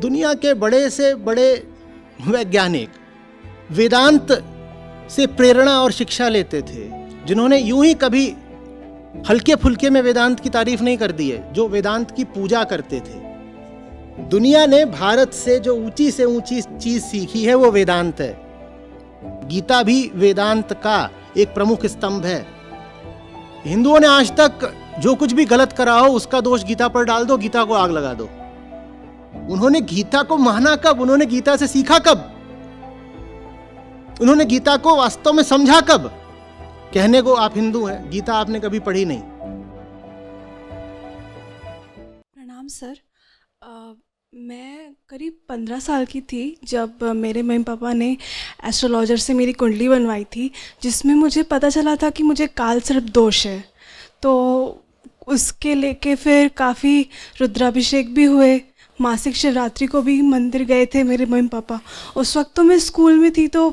दुनिया के बड़े से बड़े वैज्ञानिक वेदांत से प्रेरणा और शिक्षा लेते थे, जिन्होंने यूं ही कभी हल्के फुल्के में वेदांत की तारीफ नहीं कर दी है, जो वेदांत की पूजा करते थे। दुनिया ने भारत से जो ऊंची से ऊंची चीज सीखी है वो वेदांत है। गीता भी वेदांत का एक प्रमुख स्तंभ है। हिंदुओं ने आज तक जो कुछ भी गलत करा हो उसका दोष गीता पर डाल दो, गीता को आग लगा दो। उन्होंने गीता को माना कब? उन्होंने गीता से सीखा कब? उन्होंने गीता को वास्तव में समझा कब? कहने को आप हिंदू हैं, गीता आपने कभी पढ़ी नहीं। प्रणाम सर। मैं करीब 15 साल की थी जब मेरे मम्मी पापा ने एस्ट्रोलॉजर से मेरी कुंडली बनवाई थी, जिसमें मुझे पता चला था कि मुझे काल सर्प दोष है। तो उसके लेके फिर काफ़ी रुद्राभिषेक भी हुए, मासिक शिवरात्रि को भी मंदिर गए थे मेरे मम्मी पापा। उस वक्त तो मैं स्कूल में थी तो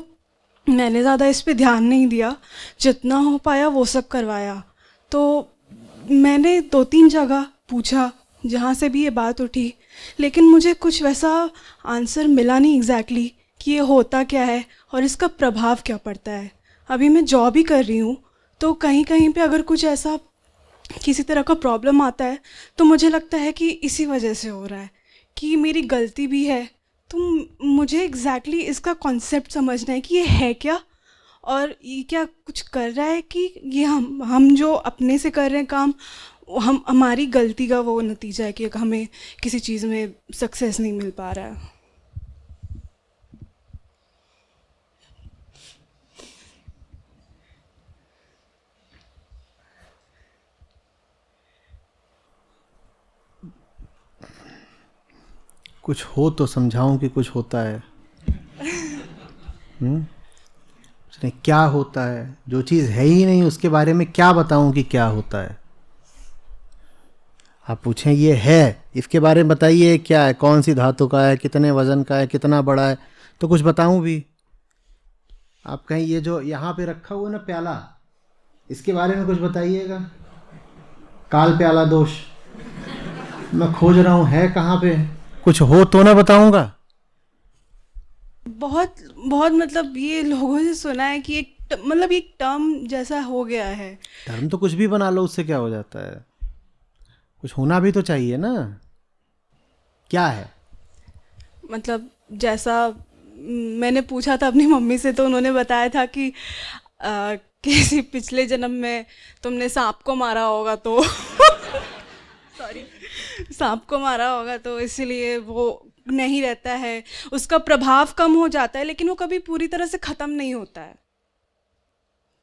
मैंने ज़्यादा इस पे ध्यान नहीं दिया, जितना हो पाया वो सब करवाया। तो मैंने 2-3 जगह पूछा जहाँ से भी ये बात उठी, लेकिन मुझे कुछ वैसा आंसर मिला नहीं एग्जैक्टली कि ये होता क्या है और इसका प्रभाव क्या पड़ता है। अभी मैं जॉब ही कर रही हूँ, तो कहीं कहीं पे अगर कुछ ऐसा किसी तरह का प्रॉब्लम आता है तो मुझे लगता है कि इसी वजह से हो रहा है, कि मेरी गलती भी है। तो मुझे एग्जैक्टली इसका कॉन्सेप्ट समझना है कि ये है क्या, और ये क्या कुछ कर रहा है कि ये हम जो अपने से कर रहे हैं काम, हमारी गलती का वो नतीजा है कि हमें किसी चीज़ में सक्सेस नहीं मिल पा रहा है। कुछ हो तो समझाऊं कि कुछ होता है। क्या होता है? जो चीज़ है ही नहीं उसके बारे में क्या बताऊं कि क्या होता है? आप पूछें ये है, इसके बारे में बताइए क्या है, कौन सी धातु का है, कितने वजन का है, कितना बड़ा है, तो कुछ बताऊं भी। आप कहें ये जो यहाँ पे रखा हुआ है ना प्याला, इसके बारे में कुछ बताइएगा। काल प्याला दोष मैं खोज रहा हूँ, है कहाँ पे? कुछ हो तो ना बताऊंगा। बहुत बहुत मतलब ये लोगों से सुना है कि एक मतलब एक टर्म जैसा हो गया है। टर्म तो कुछ भी बना लो, उससे क्या हो जाता है? कुछ होना भी तो चाहिए ना। क्या है? मतलब जैसा मैंने पूछा था अपनी मम्मी से तो उन्होंने बताया था कि किसी पिछले जन्म में तुमने सांप को मारा होगा तो सॉरी सांप को मारा होगा तो इसलिए वो नहीं रहता है, उसका प्रभाव कम हो जाता है, लेकिन वो कभी पूरी तरह से ख़त्म नहीं होता है।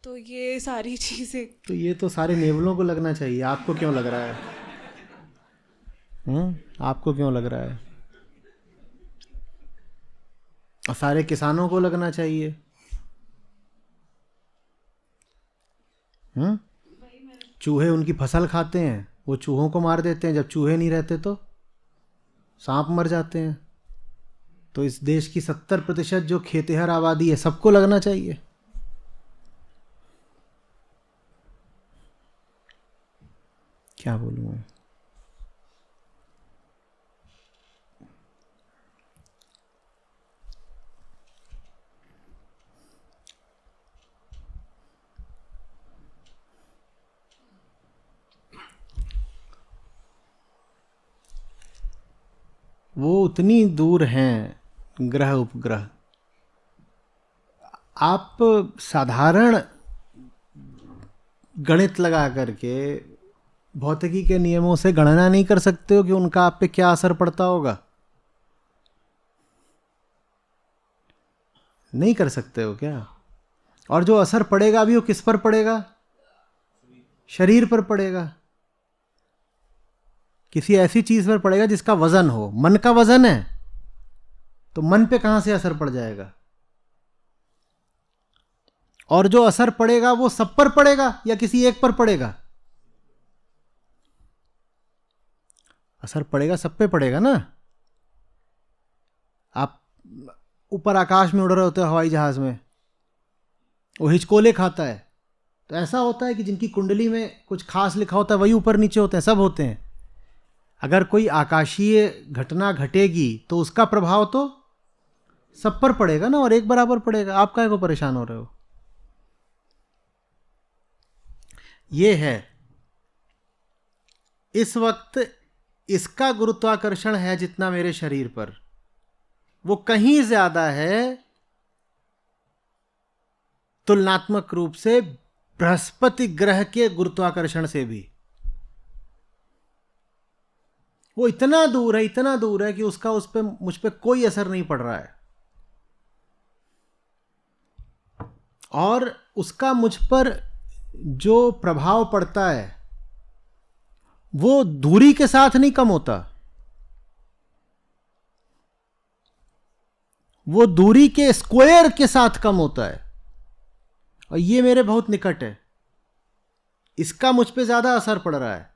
तो ये सारी चीज़ें, तो ये तो सारे नेवलों को लगना चाहिए। आपको क्यों लग रहा है? आपको क्यों लग रहा है? और सारे किसानों को लगना चाहिए। चूहे उनकी फसल खाते हैं, वो चूहों को मार देते हैं। जब चूहे नहीं रहते तो सांप मर जाते हैं। तो इस देश की 70% जो खेतिहर आबादी है, सबको लगना चाहिए। क्या बोलूं मैं? वो उतनी दूर हैं ग्रह उपग्रह। आप साधारण गणित लगा करके भौतिकी के नियमों से गणना नहीं कर सकते हो कि उनका आप पे क्या असर पड़ता होगा। नहीं कर सकते हो क्या? और जो असर पड़ेगा भी वो किस पर पड़ेगा? शरीर पर पड़ेगा। किसी ऐसी चीज पर पड़ेगा जिसका वजन हो। मन का वजन है तो मन पे कहां से असर पड़ जाएगा? और जो असर पड़ेगा वो सब पर पड़ेगा या किसी एक पर पड़ेगा? असर पड़ेगा सब पे पड़ेगा ना। आप ऊपर आकाश में उड़ रहे होते हो हवाई जहाज में, वो हिचकोले खाता है। तो ऐसा होता है कि जिनकी कुंडली में कुछ खास लिखा होता है वही ऊपर नीचे होते हैं, सब होते हैं। अगर कोई आकाशीय घटना घटेगी तो उसका प्रभाव तो सब पर पड़ेगा ना, और एक बराबर पड़ेगा। आप काहे को परेशान हो रहे हो? ये है इस वक्त इसका गुरुत्वाकर्षण है जितना मेरे शरीर पर, वो कहीं ज्यादा है तुलनात्मक रूप से बृहस्पति ग्रह के गुरुत्वाकर्षण से भी। वो इतना दूर है, इतना दूर है कि उसका उस पे मुझ पे कोई असर नहीं पड़ रहा है, और उसका मुझ पर जो प्रभाव पड़ता है वो दूरी के साथ नहीं कम होता, वो दूरी के स्क्वायर के साथ कम होता है, और ये मेरे बहुत निकट है, इसका मुझ पे ज्यादा असर पड़ रहा है।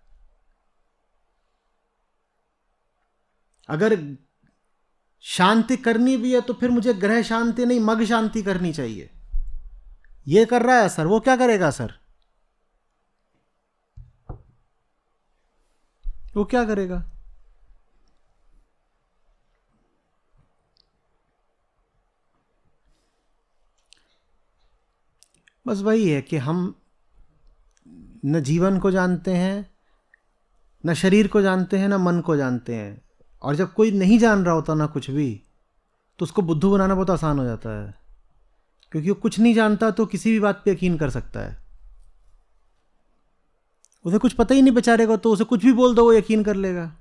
अगर शांति करनी भी है तो फिर मुझे ग्रह शांति नहीं, मग शांति करनी चाहिए। ये कर रहा है असर, वो क्या करेगा असर? वो क्या करेगा? बस वही है कि हम न जीवन को जानते हैं, न शरीर को जानते हैं, न मन को जानते हैं। और जब कोई नहीं जान रहा होता ना कुछ भी, तो उसको बुद्धू बनाना बहुत आसान हो जाता है, क्योंकि वो कुछ नहीं जानता तो किसी भी बात पे यकीन कर सकता है। उसे कुछ पता ही नहीं बेचारे को, तो उसे कुछ भी बोल दो वो यकीन कर लेगा।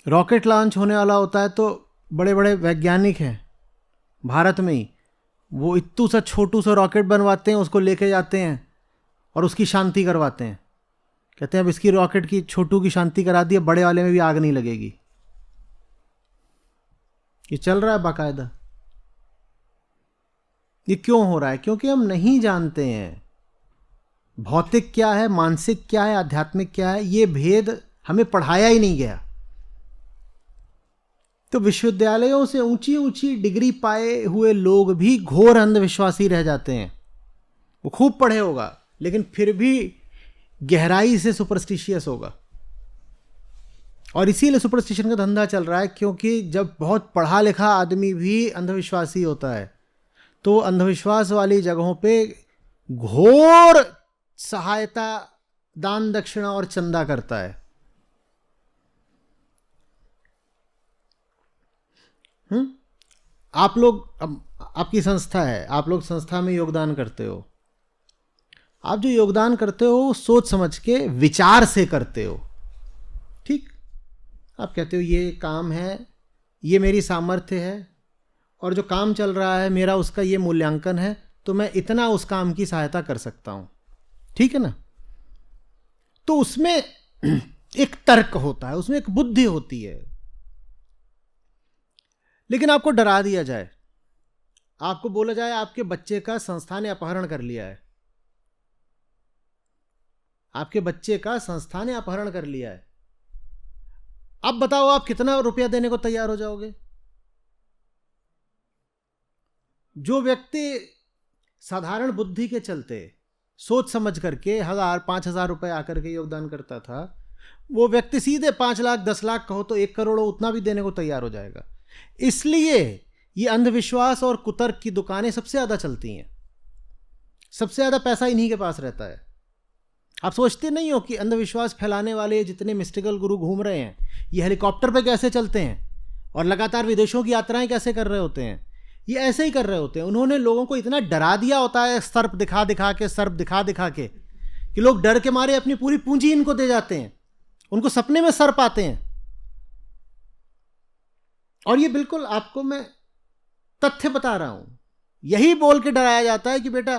रॉकेट लॉन्च होने वाला होता है तो बड़े बड़े वैज्ञानिक हैं भारत में ही, वो इत्तू सा छोटू सा रॉकेट बनवाते हैं, उसको लेके जाते हैं और उसकी शांति करवाते हैं। कहते हैं अब इसकी रॉकेट की छोटू की शांति करा दी, बड़े वाले में भी आग नहीं लगेगी। ये चल रहा है बाकायदा। ये क्यों हो रहा है? क्योंकि हम नहीं जानते हैं भौतिक क्या है, मानसिक क्या है, आध्यात्मिक क्या है। ये भेद हमें पढ़ाया ही नहीं गया। तो विश्वविद्यालयों से ऊंची ऊंची डिग्री पाए हुए लोग भी घोर अंधविश्वासी रह जाते हैं। वो खूब पढ़े होगा लेकिन फिर भी गहराई से सुपरस्टिशियस होगा। और इसीलिए सुपरस्टिशन का धंधा चल रहा है, क्योंकि जब बहुत पढ़ा लिखा आदमी भी अंधविश्वासी होता है तो अंधविश्वास वाली जगहों पे घोर सहायता, दान दक्षिणा और चंदा करता है। आप लोग, अब आपकी संस्था है, आप लोग संस्था में योगदान करते हो। आप जो योगदान करते हो सोच समझ के, विचार से करते हो। ठीक, आप कहते हो ये काम है, ये मेरी सामर्थ्य है, और जो काम चल रहा है मेरा उसका ये मूल्यांकन है, तो मैं इतना उस काम की सहायता कर सकता हूं। ठीक है ना? तो उसमें एक तर्क होता है, उसमें एक बुद्धि होती है। लेकिन आपको डरा दिया जाए, आपको बोला जाए आपके बच्चे का संस्था ने अपहरण कर लिया है, आपके बच्चे का संस्था ने अपहरण कर लिया है। अब बताओ आप कितना रुपया देने को तैयार हो जाओगे? जो व्यक्ति साधारण बुद्धि के चलते सोच समझ करके 1000-5000 रुपए आकर के योगदान करता था, वो व्यक्ति सीधे 5 लाख 10 लाख कहो तो 1 करोड़ उतना भी देने को तैयार हो जाएगा। इसलिए ये अंधविश्वास और कुतर्क की दुकानें सबसे ज्यादा चलती हैं, सबसे ज्यादा पैसा इन्हीं के पास रहता है। आप सोचते नहीं हो कि अंधविश्वास फैलाने वाले जितने मिस्टिकल गुरु घूम रहे हैं, ये हेलीकॉप्टर पे कैसे चलते हैं और लगातार विदेशों की यात्राएं कैसे कर रहे होते हैं? ये ऐसे ही कर रहे होते हैं। उन्होंने लोगों को इतना डरा दिया होता है, सर्प दिखा दिखा के, सर्प दिखा दिखा के, कि लोग डर के मारे अपनी पूरी पूंजी इनको दे जाते हैं। उनको सपने में सर्प आते हैं। और ये बिल्कुल आपको मैं तथ्य बता रहा हूं, यही बोल के डराया जाता है कि बेटा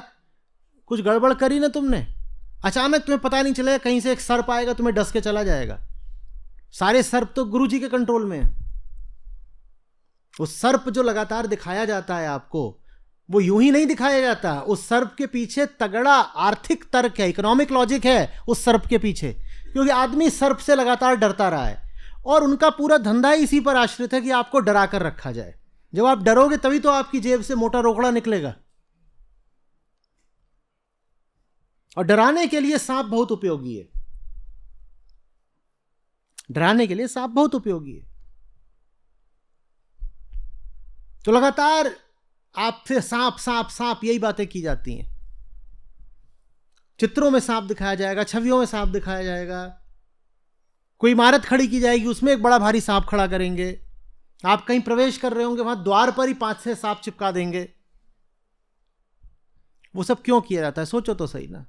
कुछ गड़बड़ करी ना तुमने, अचानक तुम्हें पता नहीं चलेगा, कहीं से एक सर्प आएगा तुम्हें डस के चला जाएगा। सारे सर्प तो गुरु जी के कंट्रोल में है। वो सर्प जो लगातार दिखाया जाता है आपको, वो यूं ही नहीं दिखाया जाता। उस सर्प के पीछे तगड़ा आर्थिक तर्क है, इकोनॉमिक लॉजिक है उस सर्प के पीछे, क्योंकि आदमी सर्प से लगातार डरता रहा है और उनका पूरा धंधा ही इसी पर आश्रित है कि आपको डरा कर रखा जाए। जब आप डरोगे तभी तो आपकी जेब से मोटा रोकड़ा निकलेगा। और डराने के लिए सांप बहुत उपयोगी है। डराने के लिए सांप बहुत उपयोगी है। तो लगातार आपसे सांप सांप सांप यही बातें की जाती हैं। चित्रों में सांप दिखाया जाएगा, छवियों में सांप दिखाया जाएगा, कोई इमारत खड़ी की जाएगी, उसमें एक बड़ा भारी सांप खड़ा करेंगे। आप कहीं प्रवेश कर रहे होंगे, वहां द्वार पर ही 5-6 सांप चिपका देंगे। वो सब क्यों किया जाता है, सोचो तो सही ना।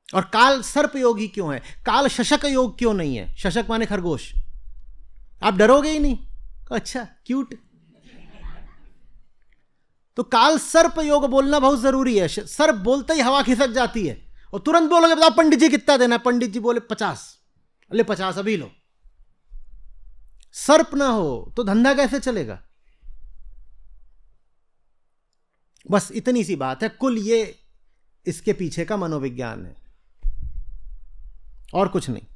और काल सर्प योग ही क्यों है, काल शशक योग क्यों नहीं है? शशक माने खरगोश। आप डरोगे ही नहीं, अच्छा क्यूट। तो काल सर्प योग बोलना बहुत जरूरी है। सर्प बोलते ही हवा खिसक जाती है और तुरंत बोलोगे बताओ पंडित जी कितना देना है? पंडित जी बोले 50। ले 50 अभी लो। सर्प ना हो तो धंधा कैसे चलेगा? बस इतनी सी बात है। कुल ये इसके पीछे का मनोविज्ञान है और कुछ नहीं।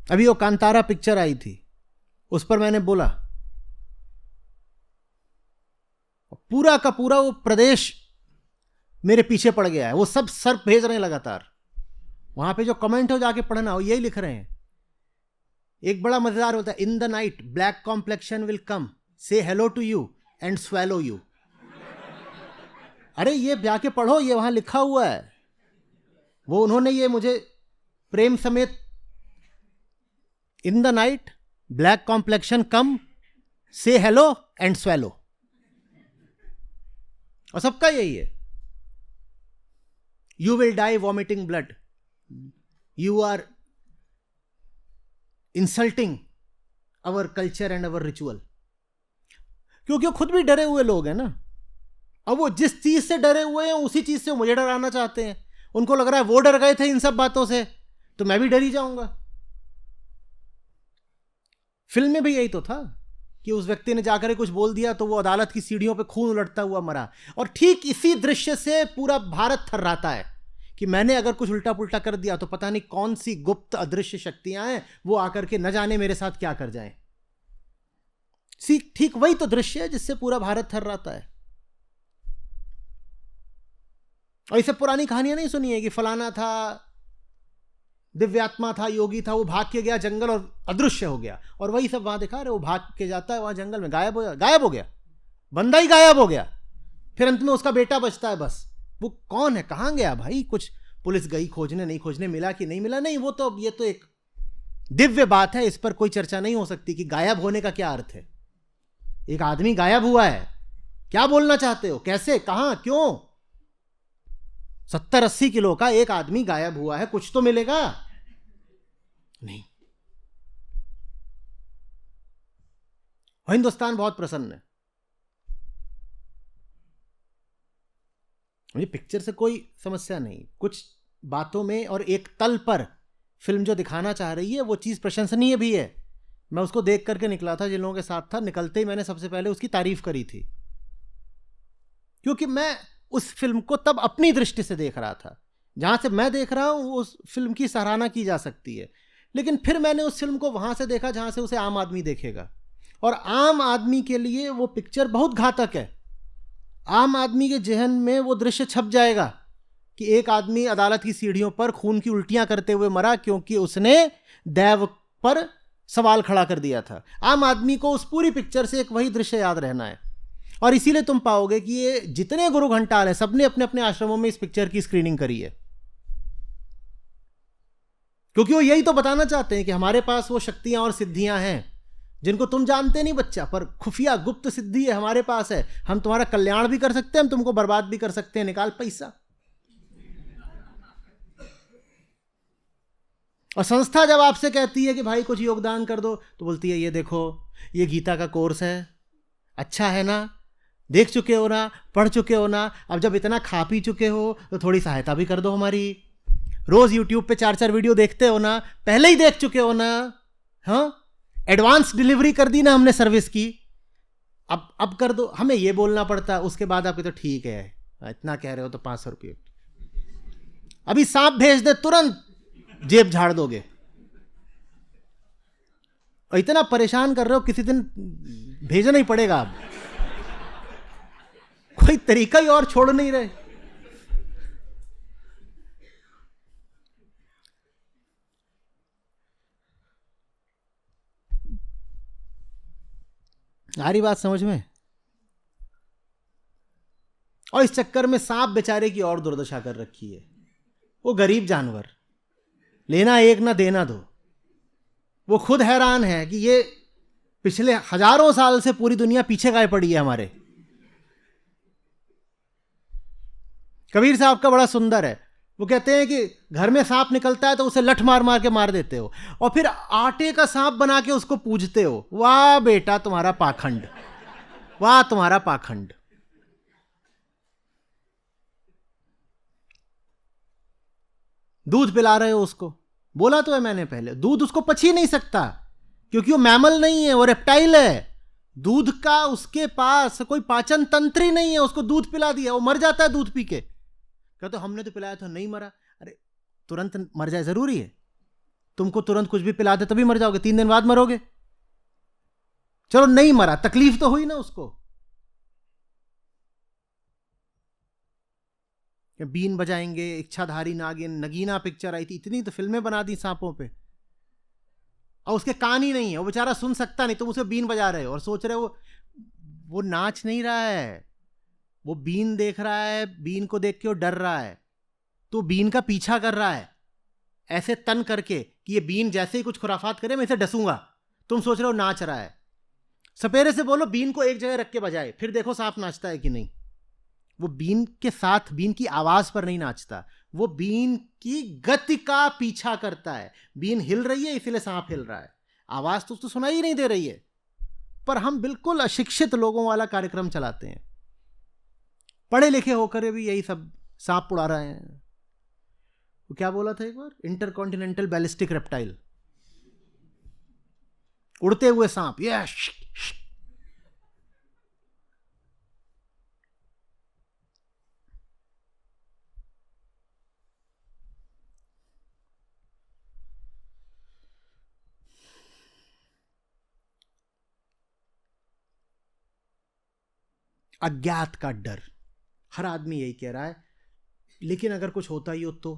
अभी वो कांतारा पिक्चर आई थी, उस पर मैंने बोला पूरा का पूरा वो प्रदेश मेरे पीछे पड़ गया है। वो सब सर्प भेज रहे हैं लगातार। वहां पे जो कमेंट हो जाके पढ़ना, वो यही लिख रहे हैं। एक बड़ा मजेदार होता है, in the night black complexion will come, say hello to you and swallow you. अरे ये जाके पढ़ो, ये वहां लिखा हुआ है। वो उन्होंने ये मुझे प्रेम समेत, in the night black complexion come, say hello and swallow. और सबका यही है। You will die vomiting blood, you are insulting our culture and our ritual. क्योंकि वो खुद भी डरे हुए लोग हैं ना। अब वो जिस चीज से डरे हुए हैं उसी चीज से मुझे डराना चाहते हैं। उनको लग रहा है वो डर गए थे इन सब बातों से, तो मैं भी डर ही जाऊंगा। फिल्म में भी यही तो था कि उस व्यक्ति ने जाकर कुछ बोल दिया तो वो अदालत की सीढ़ियों पे खून उलटता हुआ मरा। और ठीक इसी दृश्य से पूरा भारत थर्राता है कि मैंने अगर कुछ उल्टा पुल्टा कर दिया तो पता नहीं कौन सी गुप्त अदृश्य शक्तियां हैं, वो आकर के न जाने मेरे साथ क्या कर जाएं। ठीक वही तो दृश्य है जिससे पूरा भारत थर्राता है। और इसे पुरानी कहानियां नहीं सुनी है कि फलाना था, दिव्यात्मा था, योगी था, वो भाग के गया जंगल और अदृश्य हो गया। और वही सब वहां दिखा रहे, वो भाग के जाता है वहां जंगल में, गायब हो गया, बंदा ही गायब हो गया। फिर अंत में उसका बेटा बचता है बस। वो कौन है, कहां गया भाई? कुछ पुलिस गई खोजने, नहीं खोजने, मिला कि नहीं मिला, नहीं। वो तो ये तो एक दिव्य बात है, इस पर कोई चर्चा नहीं हो सकती कि गायब होने का क्या अर्थ है। एक आदमी गायब हुआ है, क्या बोलना चाहते हो, कैसे, कहां, क्यों? 70-80 किलो का एक आदमी गायब हुआ है, कुछ तो मिलेगा नहीं। हिंदुस्तान बहुत प्रसन्न है। मुझे पिक्चर से कोई समस्या नहीं, कुछ बातों में और एक तल पर फिल्म जो दिखाना चाह रही है वो चीज प्रशंसनीय भी है। मैं उसको देख करके निकला था, जिन लोगों के साथ था, निकलते ही मैंने सबसे पहले उसकी तारीफ करी थी, क्योंकि मैं उस फिल्म को तब अपनी दृष्टि से देख रहा था। जहां से मैं देख रहा हूं उस फिल्म की सराहना की जा सकती है, लेकिन फिर मैंने उस फिल्म को वहां से देखा जहां से उसे आम आदमी देखेगा। और आम आदमी के लिए वो पिक्चर बहुत घातक है। आम आदमी के जहन में वो दृश्य छप जाएगा कि एक आदमी अदालत की सीढ़ियों पर खून की उल्टियां करते हुए मरा क्योंकि उसने दैव पर सवाल खड़ा कर दिया था। आम आदमी को उस पूरी पिक्चर से एक वही दृश्य याद रहना है। और इसीलिए तुम पाओगे कि ये जितने गुरु घंटाल हैं सबने अपने अपने आश्रमों में इस पिक्चर की स्क्रीनिंग करी है, क्योंकि वो यही तो बताना चाहते हैं कि हमारे पास वो शक्तियां और सिद्धियां हैं जिनको तुम जानते नहीं बच्चा, पर खुफिया गुप्त सिद्धि है हमारे पास है। हम तुम्हारा कल्याण भी कर सकते हैं, हम तुमको बर्बाद भी कर सकते हैं। निकाल पैसा। और संस्था जब आपसे कहती है कि भाई कुछ योगदान कर दो, तो बोलती है ये देखो, ये गीता का कोर्स है, अच्छा है ना, देख चुके हो ना, पढ़ चुके हो ना, अब जब इतना खा पी चुके हो तो थोड़ी सहायता भी कर दो हमारी। रोज यूट्यूब पे 4-4 वीडियो देखते हो ना, पहले ही देख चुके हो ना, हाँ, एडवांस डिलीवरी कर दी ना हमने सर्विस की, अब कर दो। हमें ये बोलना पड़ता है, उसके बाद आपके तो ठीक है, इतना कह रहे हो तो 500 रुपये, अभी सांप भेज दे तुरंत जेब झाड़ दोगे। और इतना परेशान कर रहे हो, किसी दिन भेजना ही पड़ेगा। अब कोई तरीका ही और छोड़ नहीं रहे। आ रही बात समझ में? और इस चक्कर में सांप बेचारे की और दुर्दशा कर रखी है। वो गरीब जानवर, लेना एक ना देना दो। वो खुद हैरान है कि ये पिछले हजारों साल से पूरी दुनिया पीछे गाय पड़ी है हमारे। कबीर साहब का बड़ा सुंदर है, वो कहते हैं कि घर में सांप निकलता है तो उसे लठ मार मार के मार देते हो और फिर आटे का सांप बना के उसको पूजते हो। वाह बेटा तुम्हारा पाखंड, वाह तुम्हारा पाखंड। दूध पिला रहे हो उसको, बोला तो है मैंने पहले, दूध उसको पच ही नहीं सकता क्योंकि वो मैमल नहीं है, वो रेप्टाइल है। दूध का उसके पास कोई पाचन तंत्र ही नहीं है। उसको दूध पिला दिया, वो मर जाता है दूध पी के। कहते तो हमने तो पिलाया था नहीं मरा। अरे तुरंत मर जाए जरूरी है? तुमको तुरंत कुछ भी पिला दे तभी मर जाओगे, 3 दिन बाद मरोगे। चलो नहीं मरा, तकलीफ तो हुई ना उसको। बीन बजाएंगे, इच्छाधारी नागिन, नगीना पिक्चर आई थी, इतनी तो फिल्में बना दी सांपों पे, और उसके कान ही नहीं है, वो बेचारा सुन सकता नहीं, तुम उसे बीन बजा रहे हो और सोच रहे हो वो नाच नहीं रहा है, वो बीन देख रहा है, बीन को देख के वो डर रहा है, तो बीन का पीछा कर रहा है ऐसे तन करके कि ये बीन जैसे ही कुछ खुराफात करे मैं इसे डसूंगा। तुम सोच रहे हो नाच रहा है। सपेरे से बोलो बीन को एक जगह रख के बजाए, फिर देखो सांप नाचता है कि नहीं। वो बीन के साथ, बीन की आवाज पर नहीं नाचता, वो बीन की गति का पीछा करता है। बीन हिल रही है इसलिए सांप हिल रहा है, आवाज तो सुनाई ही नहीं दे रही है। पर हम बिल्कुल अशिक्षित लोगों वाला कार्यक्रम चलाते हैं, पढ़े लिखे होकर भी यही सब सांप उड़ा रहे हैं। वो क्या बोला था एक बार, इंटरकॉन्टिनेंटल बैलिस्टिक रेप्टाइल, उड़ते हुए सांप। यस, अज्ञात का डर, हर आदमी यही कह रहा है। लेकिन अगर कुछ होता ही हो तो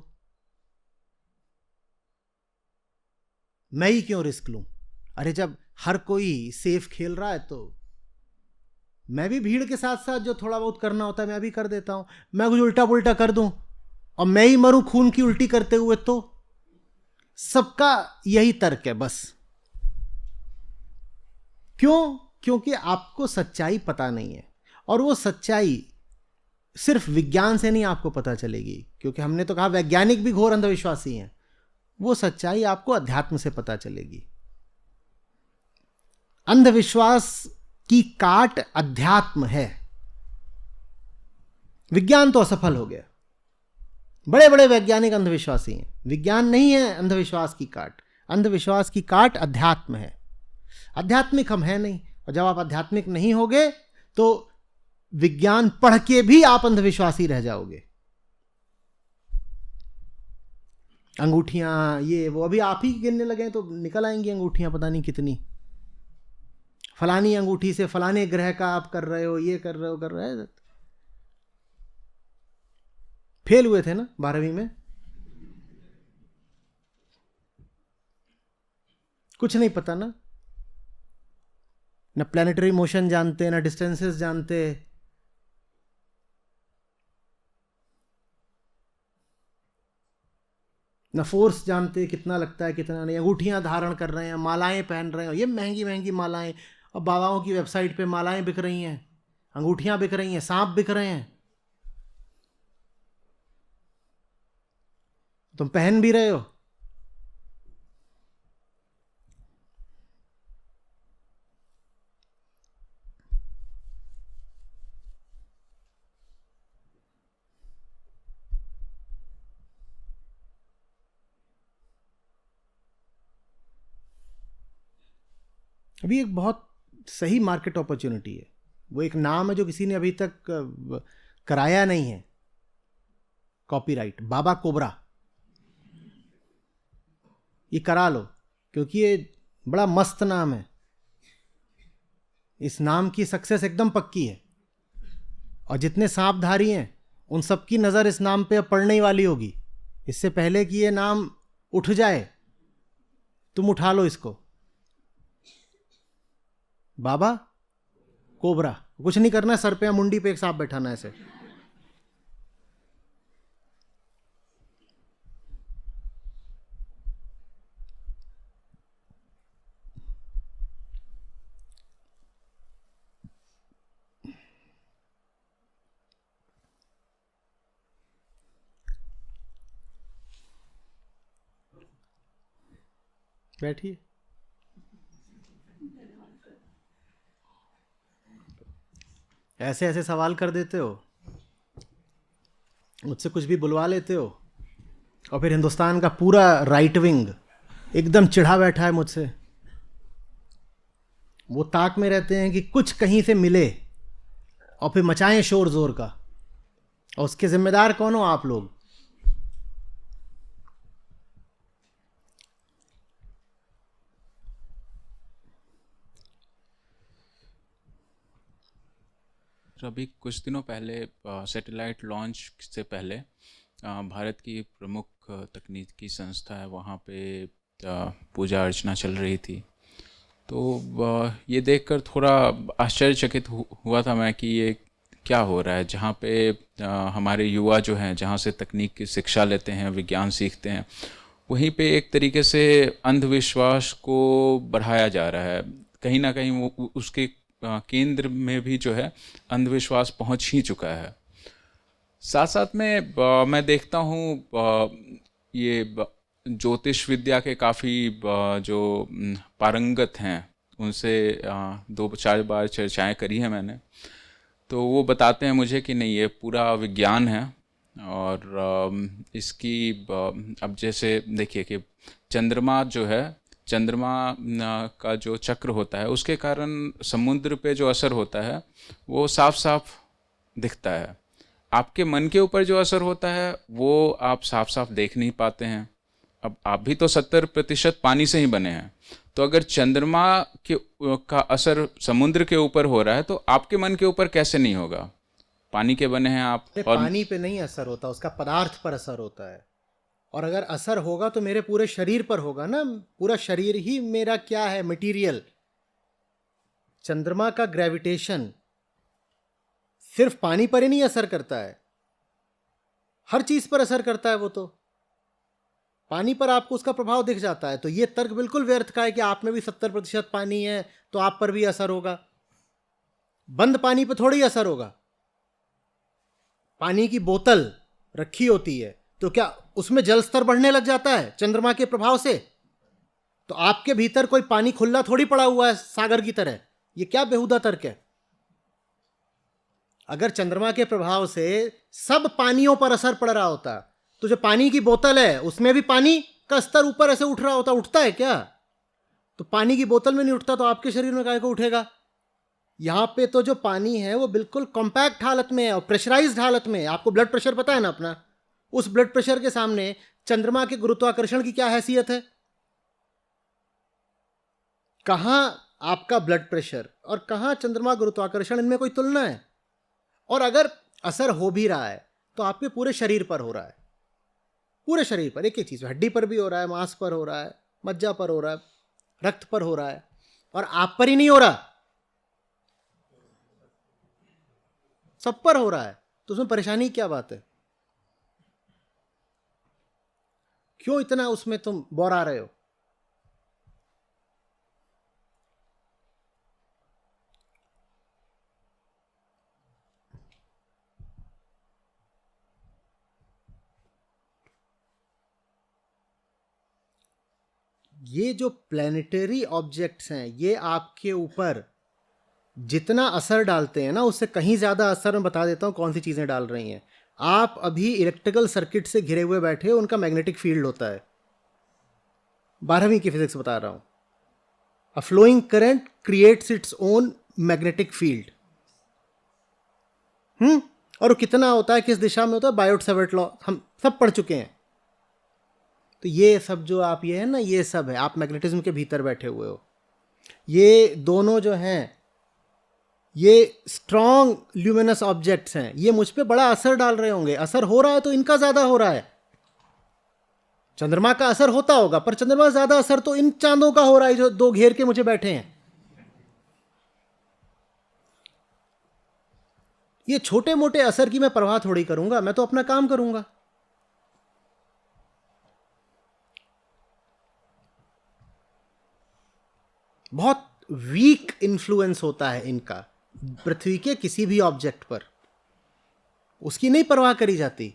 मैं ही क्यों रिस्क लूं? अरे जब हर कोई सेफ खेल रहा है तो मैं भी भीड़ के साथ साथ जो थोड़ा बहुत करना होता है मैं भी कर देता हूं। मैं कुछ उल्टा पुल्टा कर दूं और मैं ही मरूं खून की उल्टी करते हुए, तो सबका यही तर्क है बस। क्यों? क्योंकि आपको सच्चाई पता नहीं है, और वो सच्चाई सिर्फ विज्ञान से नहीं आपको पता चलेगी, क्योंकि हमने तो कहा वैज्ञानिक भी घोर अंधविश्वासी हैं। वो सच्चाई आपको अध्यात्म से पता चलेगी। अंधविश्वास की काट अध्यात्म है। विज्ञान तो असफल हो गया, बड़े बड़े वैज्ञानिक अंधविश्वासी हैं। विज्ञान नहीं है अंधविश्वास की काट, अंधविश्वास की काट अध्यात्म है। आध्यात्मिक हम हैं नहीं, और जब आप आध्यात्मिक नहीं होगे तो विज्ञान पढ़ के भी आप अंधविश्वासी रह जाओगे। अंगूठियां ये वो अभी आप ही गिनने लगे तो निकल आएंगी अंगूठियां पता नहीं कितनी। फलानी अंगूठी से फलाने ग्रह का आप कर रहे हो, ये कर रहे हो, कर रहे हो। फेल हुए थे ना 12वीं में, कुछ नहीं पता ना, न प्लैनेटरी मोशन जानते, न डिस्टेंसेस जानते। न फोर्स जानते कितना लगता है कितना नहीं। अंगूठियां धारण कर रहे हैं, मालाएं पहन रहे हैं, ये महंगी महंगी मालाएं, और बाबाओं की वेबसाइट पे मालाएं बिक रही हैं, अंगूठियां बिक रही हैं, सांप बिक रहे हैं, तुम पहन भी रहे हो। अभी एक बहुत सही मार्केट अपॉर्चुनिटी है, वो एक नाम है जो किसी ने अभी तक कराया नहीं है, कॉपीराइट, बाबा कोबरा। ये करा लो क्योंकि ये बड़ा मस्त नाम है, इस नाम की सक्सेस एकदम पक्की है। और जितने सांपधारी हैं उन सबकी नज़र इस नाम पे अब पड़ने ही वाली होगी। इससे पहले कि ये नाम उठ जाए, तुम उठा लो इसको। बाबा कोबरा, कुछ नहीं करना, सर पे या मुंडी पे एक सांप बैठाना है ऐसे। बैठिए। ऐसे ऐसे सवाल कर देते हो, मुझसे कुछ भी बुलवा लेते हो, और फिर हिंदुस्तान का पूरा राइट विंग एकदम चिढ़ा बैठा है मुझसे। वो ताक में रहते हैं कि कुछ कहीं से मिले और फिर मचाएं शोर जोर का, और उसके जिम्मेदार कौन हो? आप लोग। अभी कुछ दिनों पहले सैटेलाइट लॉन्च से पहले भारत की प्रमुख तकनीकी संस्था है, वहाँ पे पूजा अर्चना चल रही थी। तो ये देखकर थोड़ा आश्चर्यचकित हुआ था मैं कि ये क्या हो रहा है, जहाँ पे हमारे युवा जो हैं, जहाँ से तकनीक की शिक्षा लेते हैं, विज्ञान सीखते हैं, वहीं पे एक तरीके से अंधविश्वास को बढ़ाया जा रहा है। कहीं ना कहीं वो उसके केंद्र में भी जो है अंधविश्वास पहुंच ही चुका है। साथ साथ में मैं देखता हूँ ये ज्योतिष विद्या के काफ़ी जो पारंगत हैं उनसे 2-4 बार चर्चाएं करी हैं मैंने, तो वो बताते हैं मुझे कि नहीं, ये पूरा विज्ञान है। और इसकी अब जैसे देखिए कि चंद्रमा जो है, चंद्रमा का जो चक्र होता है उसके कारण समुद्र पे जो असर होता है वो साफ साफ दिखता है। आपके मन के ऊपर जो असर होता है वो आप साफ साफ देख नहीं पाते हैं। अब आप भी तो 70% पानी से ही बने हैं, तो अगर चंद्रमा के का असर समुद्र के ऊपर हो रहा है तो आपके मन के ऊपर कैसे नहीं होगा? पानी के बने हैं आप। और पानी पे नहीं असर होता, उसका पदार्थ पर असर होता है। और अगर असर होगा तो मेरे पूरे शरीर पर होगा ना, पूरा शरीर ही मेरा क्या है, मटेरियल। चंद्रमा का ग्रेविटेशन सिर्फ पानी पर ही नहीं असर करता है, हर चीज पर असर करता है। वो तो पानी पर आपको उसका प्रभाव दिख जाता है। तो ये तर्क बिल्कुल व्यर्थ का है कि आप में भी 70% पानी है तो आप पर भी असर होगा। बंद पानी पर थोड़ी असर होगा। पानी की बोतल रखी होती है तो क्या उसमें जल स्तर बढ़ने लग जाता है चंद्रमा के प्रभाव से? तो आपके भीतर कोई पानी खुला थोड़ी पड़ा हुआ है सागर की तरह। ये क्या बेहुदा तर्क है? अगर चंद्रमा के प्रभाव से सब पानियों पर असर पड़ रहा होता तो जो पानी की बोतल है उसमें भी पानी का स्तर ऊपर ऐसे उठ रहा होता। उठता है क्या? तो पानी की बोतल में नहीं उठता तो आपके शरीर में काहे को उठेगा? यहां पे तो जो पानी है वो बिल्कुल कॉम्पैक्ट हालत में है और प्रेशराइज्ड हालत में है। आपको ब्लड प्रेशर पता है ना अपना? उस ब्लड प्रेशर के सामने चंद्रमा के गुरुत्वाकर्षण की क्या हैसियत है? कहां आपका ब्लड प्रेशर और कहां चंद्रमा गुरुत्वाकर्षण, इनमें कोई तुलना है? और अगर असर हो भी रहा है तो आपके पूरे शरीर पर हो रहा है, पूरे शरीर पर, एक एक चीज, हड्डी पर भी हो रहा है, मांस पर हो रहा है, मज्जा पर हो रहा है, रक्त पर हो रहा है, और आप पर ही नहीं हो रहा, सब पर हो रहा है। तो उसमें परेशानी क्या बात है? क्यों इतना उसमें तुम बौरा रहे हो? ये जो प्लैनेटरी ऑब्जेक्ट्स हैं ये आपके ऊपर जितना असर डालते हैं ना उससे कहीं ज़्यादा असर, मैं बता देता हूँ कौन सी चीज़ें डाल रही हैं। आप अभी इलेक्ट्रिकल सर्किट से घिरे हुए बैठे हो, उनका मैग्नेटिक फील्ड होता है। 12वीं की फिजिक्स बता रहा हूँ। A flowing current creates its own magnetic field. और वो कितना होता है, किस दिशा में होता है? बायोट-सैवर्ट लॉ हम सब पढ़ चुके हैं। तो ये सब जो आप ये है ना, ये सब है, आप मैग्नेटिज्म के भीतर बैठे हुए हो। ये दोनों जो हैं ये स्ट्रॉन्ग ल्यूमिनस ऑब्जेक्ट्स हैं, ये मुझ पे बड़ा असर डाल रहे होंगे। असर हो रहा है तो इनका ज्यादा हो रहा है। चंद्रमा का असर होता होगा, पर चंद्रमा से ज्यादा असर तो इन चांदों का हो रहा है जो दो घेर के मुझे बैठे हैं। ये छोटे मोटे असर की मैं परवाह थोड़ी करूंगा, मैं तो अपना काम करूंगा। बहुत वीक इन्फ्लुएंस होता है इनका पृथ्वी के किसी भी ऑब्जेक्ट पर, उसकी नहीं परवाह करी जाती।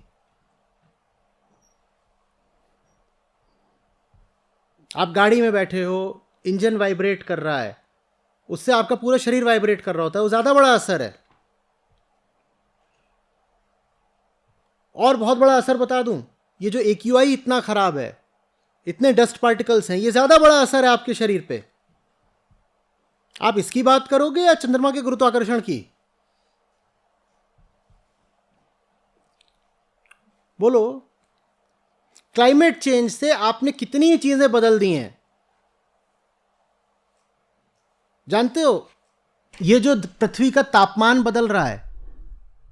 आप गाड़ी में बैठे हो, इंजन वाइब्रेट कर रहा है, उससे आपका पूरा शरीर वाइब्रेट कर रहा होता है, वो ज्यादा बड़ा असर है। और बहुत बड़ा असर बता दूं, ये जो AQI इतना खराब है, इतने डस्ट पार्टिकल्स हैं, ये ज्यादा बड़ा असर है आपके शरीर पे। आप इसकी बात करोगे या चंद्रमा के गुरुत्वाकर्षण की? बोलो। क्लाइमेट चेंज से आपने कितनी चीजें बदल दी हैं जानते हो? ये जो पृथ्वी का तापमान बदल रहा है,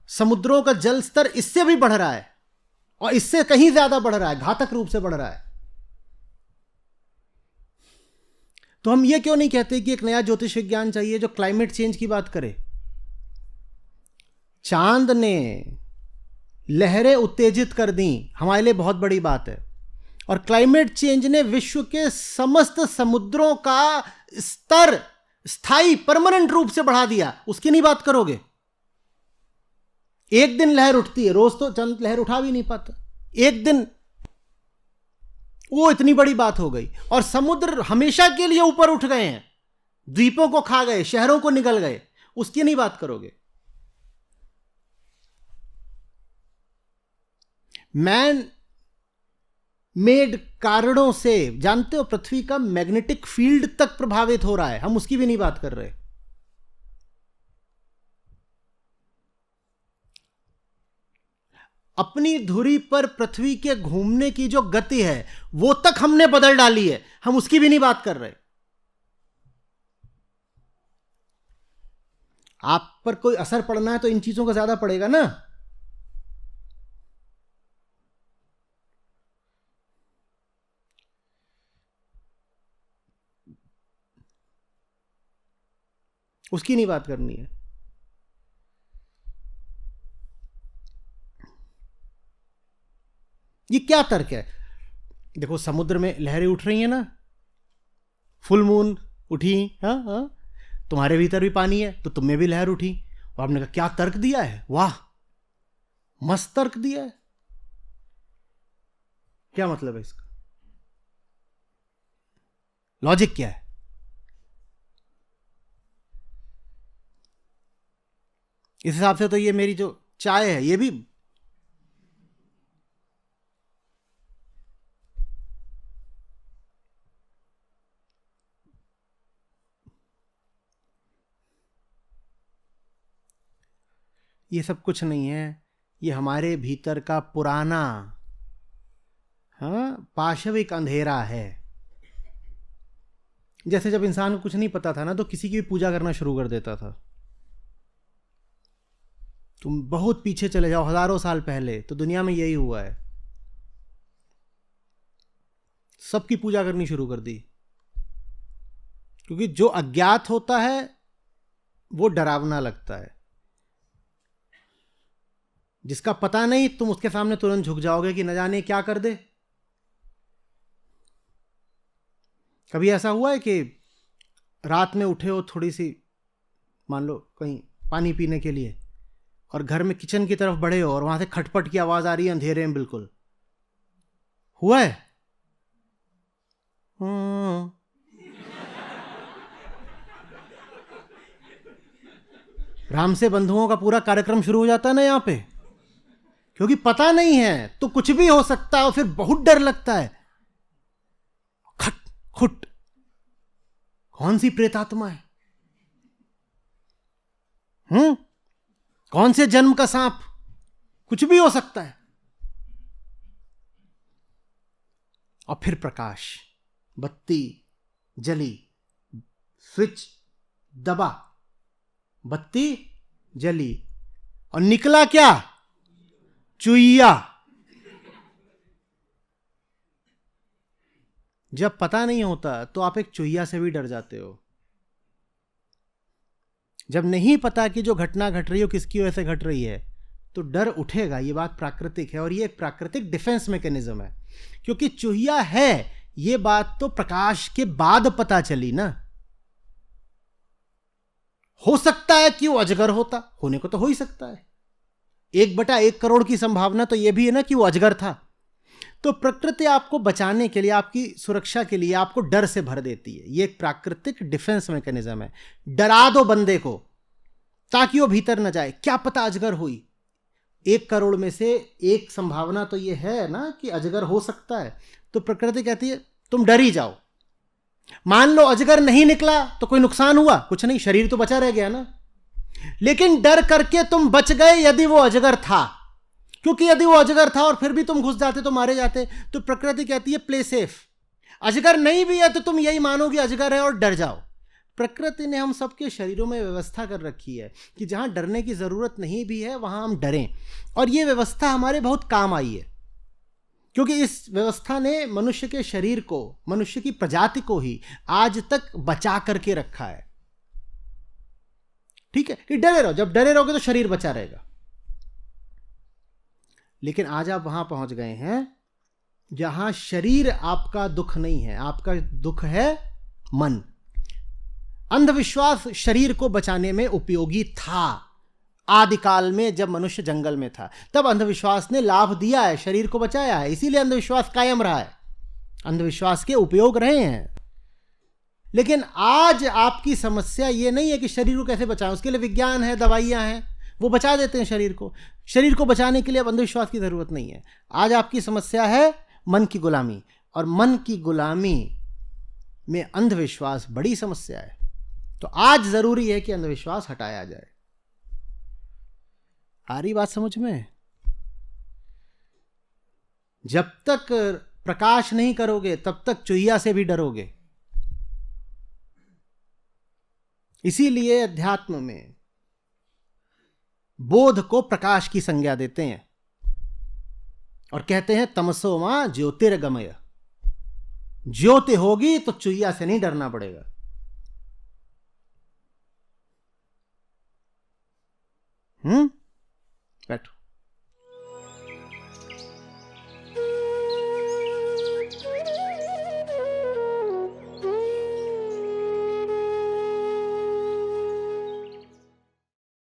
समुद्रों का जल स्तर इससे भी बढ़ रहा है, और इससे कहीं ज्यादा बढ़ रहा है, घातक रूप से बढ़ रहा है। तो हम ये क्यों नहीं कहते कि एक नया ज्योतिष विज्ञान चाहिए जो क्लाइमेट चेंज की बात करे? चांद ने लहरें उत्तेजित कर दी, हमारे लिए बहुत बड़ी बात है। और क्लाइमेट चेंज ने विश्व के समस्त समुद्रों का स्तर स्थायी परमानेंट रूप से बढ़ा दिया, उसकी नहीं बात करोगे? एक दिन लहर उठती है, रोज तो चंद लहर उठा भी नहीं पाता, एक दिन वो इतनी बड़ी बात हो गई। और समुद्र हमेशा के लिए ऊपर उठ गए हैं, द्वीपों को खा गए, शहरों को निगल गए, उसकी नहीं बात करोगे। मैन मेड कारणों से जानते हो पृथ्वी का मैग्नेटिक फील्ड तक प्रभावित हो रहा है, हम उसकी भी नहीं बात कर रहे। अपनी धुरी पर पृथ्वी के घूमने की जो गति है वो तक हमने बदल डाली है, हम उसकी भी नहीं बात कर रहे। आप पर कोई असर पड़ना है तो इन चीजों का ज्यादा पड़ेगा ना। उसकी नहीं बात करनी है। ये क्या तर्क है? देखो, समुद्र में लहरें उठ रही हैं ना, फुल मून उठी, हाँ हाँ, तुम्हारे भीतर भी पानी है तो तुम में भी लहर उठी। और आपने कहा क्या तर्क दिया है, वाह मस्त तर्क दिया है। क्या मतलब है इसका? लॉजिक क्या है? इस हिसाब से तो ये मेरी जो चाय है ये भी ये सब कुछ नहीं है, ये हमारे भीतर का पुराना पाशविक अंधेरा है। जैसे जब इंसान को कुछ नहीं पता था ना तो किसी की भी पूजा करना शुरू कर देता था। तुम बहुत पीछे चले जाओ, हजारों साल पहले, तो दुनिया में यही हुआ है, सबकी पूजा करनी शुरू कर दी। क्योंकि जो अज्ञात होता है वो डरावना लगता है, जिसका पता नहीं तुम उसके सामने तुरंत झुक जाओगे कि न जाने क्या कर दे। कभी ऐसा हुआ है कि रात में उठे हो थोड़ी सी, मान लो कहीं पानी पीने के लिए, और घर में किचन की तरफ बढ़े हो और वहां से खटपट की आवाज आ रही है अंधेरे में बिल्कुल? हुआ है? राम से बंधुओं का पूरा कार्यक्रम शुरू हो जाता है ना यहां पे, क्योंकि पता नहीं है तो कुछ भी हो सकता है और फिर बहुत डर लगता है। खट खुट, कौन सी प्रेतात्मा है? कौन से जन्म का सांप? कुछ भी हो सकता है। और फिर प्रकाश, बत्ती जली, स्विच दबा, बत्ती जली और निकला क्या? चुईया। जब पता नहीं होता तो आप एक चुईया से भी डर जाते हो। जब नहीं पता कि जो घटना घट रही हो किसकी वजह से घट रही है तो डर उठेगा। ये बात प्राकृतिक है और ये एक प्राकृतिक डिफेंस मैकेनिज्म है, क्योंकि चूहिया है ये बात तो प्रकाश के बाद पता चली ना। हो सकता है कि वो अजगर होता, होने को तो हो ही सकता है। 1/1 करोड़ की संभावना तो ये भी है ना कि वो अजगर था। तो प्रकृति आपको बचाने के लिए, आपकी सुरक्षा के लिए आपको डर से भर देती है। ये एक प्राकृतिक डिफेंस मैकेनिज्म है। डरा दो बंदे को ताकि वो भीतर न जाए। क्या पता अजगर हुई, 1 करोड़ में से 1 संभावना तो ये है ना कि अजगर हो सकता है। तो प्रकृति कहती है तुम डर ही जाओ। मान लो अजगर नहीं निकला तो कोई नुकसान हुआ? कुछ नहीं, शरीर तो बचा रह गया ना। लेकिन डर करके तुम बच गए यदि वो अजगर था, क्योंकि यदि वो अजगर था और फिर भी तुम घुस जाते तो मारे जाते। तो प्रकृति कहती है प्ले सेफ। अजगर नहीं भी है तो तुम यही मानोगे अजगर है और डर जाओ। प्रकृति ने हम सबके शरीरों में व्यवस्था कर रखी है कि जहां डरने की जरूरत नहीं भी है वहां हम डरें। और यह व्यवस्था हमारे बहुत काम आई है, क्योंकि इस व्यवस्था ने मनुष्य के शरीर को, मनुष्य की प्रजाति को ही आज तक बचा करके रखा है। ठीक है कि डरे रहो, जब डरे रहोगे तो शरीर बचा रहेगा। लेकिन आज आप वहां पहुंच गए हैं जहां शरीर आपका दुख नहीं है, आपका दुख है मन। अंधविश्वास शरीर को बचाने में उपयोगी था। आदिकाल में जब मनुष्य जंगल में था तब अंधविश्वास ने लाभ दिया है, शरीर को बचाया है, इसीलिए अंधविश्वास कायम रहा है, अंधविश्वास के उपयोग रहे हैं। लेकिन आज आपकी समस्या ये नहीं है कि शरीर को कैसे बचाएं, उसके लिए विज्ञान है, दवाइयां हैं, वो बचा देते हैं शरीर को। शरीर को बचाने के लिए अब अंधविश्वास की जरूरत नहीं है। आज आपकी समस्या है मन की गुलामी, और मन की गुलामी में अंधविश्वास बड़ी समस्या है। तो आज जरूरी है कि अंधविश्वास हटाया जाए। आ रही बात समझ में? जब तक प्रकाश नहीं करोगे तब तक चुहिया से भी डरोगे। इसीलिए अध्यात्म में बोध को प्रकाश की संज्ञा देते हैं और कहते हैं तमसो मां ज्योतिर्गमय। ज्योति होगी तो चुहिया से नहीं डरना पड़ेगा। बैठो।